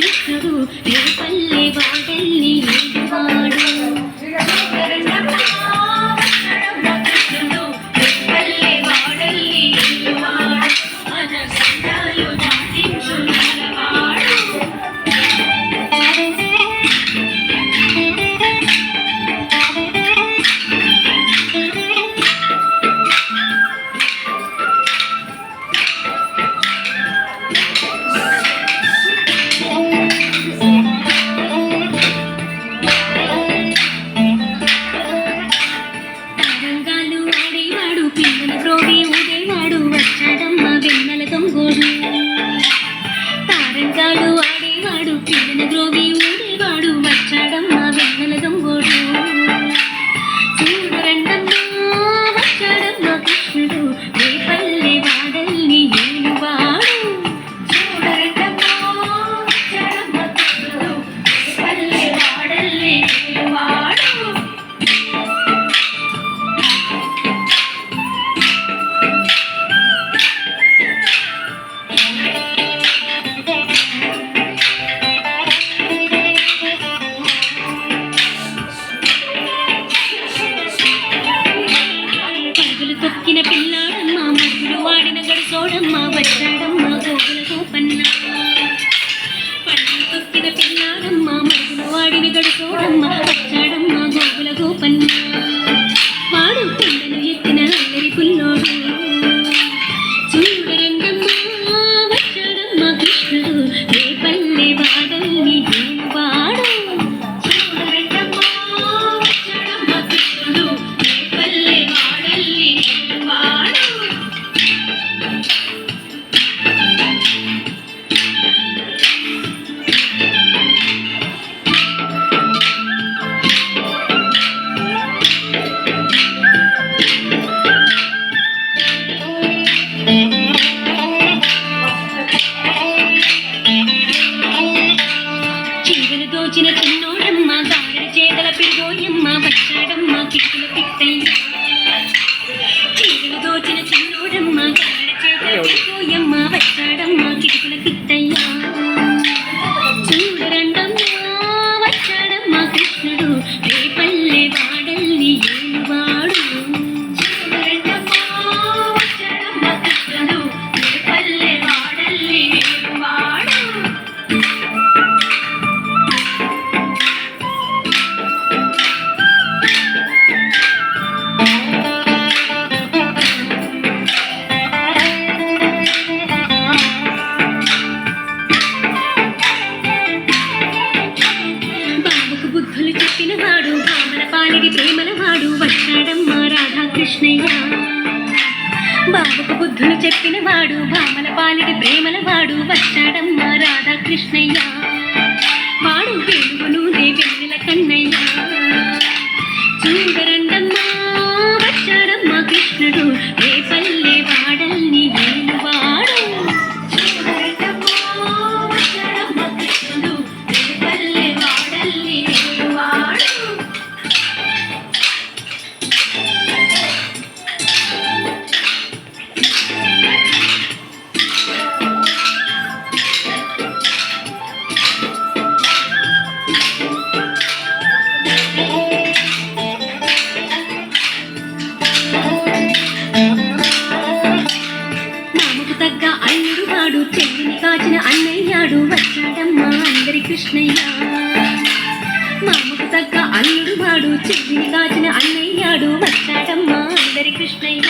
కృష్ణుడు రేపల్లె వాడల్లి వాడు తారంగాలు ఆడేవాడు పిల్లన గ్రోవి ఊడేవాడు వచ్చాడమ్మా వెన్నెల దొంగోడు చూడరండమ్మా వచ్చాడమ్మా కృష్ణుడు రేపల్లె వాడల్ని ఏలువాడు చూడరండమ్మా వచ్చాడమ్మా కృష్ణుడు రేపల్లె వాడల్ని ఏలువాడు తొక్కిన పిల్లాడమ్మ మరుగులు వాడిన గడిసోడమ్మ వచ్చాడమ్మ గోగుల గోపన్న పళ్ళు తొక్కిన పిల్లాడమ్మ మరుగులు వాడిన గడిసోడమ్మ వచ్చాడమ్మ గోగుల గోపన్న వాడు పిల్లలు ఎత్తిన అల్లరి పుల్లోడు చూడరంగమ్మ వచ్చాడమ్మ కృష్ణుడు రేపల్లె వాడల్ని వాడు చూడరంగమ్మ వచ్చాడమ్మ కృష్ణుడు రేపల్లె వాడల్ని చీరలు దోచిన చిన్నోడమ్మ గారెల చేతల పిరుగోయమ్మ వచ్చాడమ్మ కిక్కుల పిట్టయ్య చీరలు దోచిన చిన్నోడమ్మ గారెల చేతల పిరుగోయమ్మ వచ్చాడమ్మ కిక్కుల పిట్టయ్య చూడరండమ్మ వచ్చాడమ్మ కృష్ణుడు రేపల్లె వాడల్ని ఏలువాడు చూడరండమ్మ వచ్చాడమ్మ కృష్ణుడు రేపల్లె వాడల్ని ఏలువాడు బాబుకు బుద్ధులు చెప్పినవాడు భామల పాలిడి ప్రేమలవాడు వచ్చాడమ్మ రాధాకృష్ణయ్య బాబుకు బుద్ధులు చెప్పినవాడు భామల పాలిడి ప్రేమలవాడు వచ్చాడమ్మ రాధాకృష్ణయ్య వాడు వెలుగును వెన్నెల కన్నయ్య చూడరండమ్మ వచ్చాడమ్మ కృష్ణుడు రేపల్లె వాడల్ని ఏలువాడు చూడరండమ్మ వచ్చాడమ్మ కృష్ణుడు రేపల్లె వాడల్ని ఏలువాడు మామకు తగ్గ అల్లుడు వాడు చెల్లిని కాచిన అన్నయ్యాడు వచ్చాడమ్మ అందరి కృష్ణయ్య మామకు తగ్గ అల్లుడు వాడు చెల్లిని కాచిన అన్నయ్యాడు వచ్చాడమ్మ అందరి కృష్ణయ్య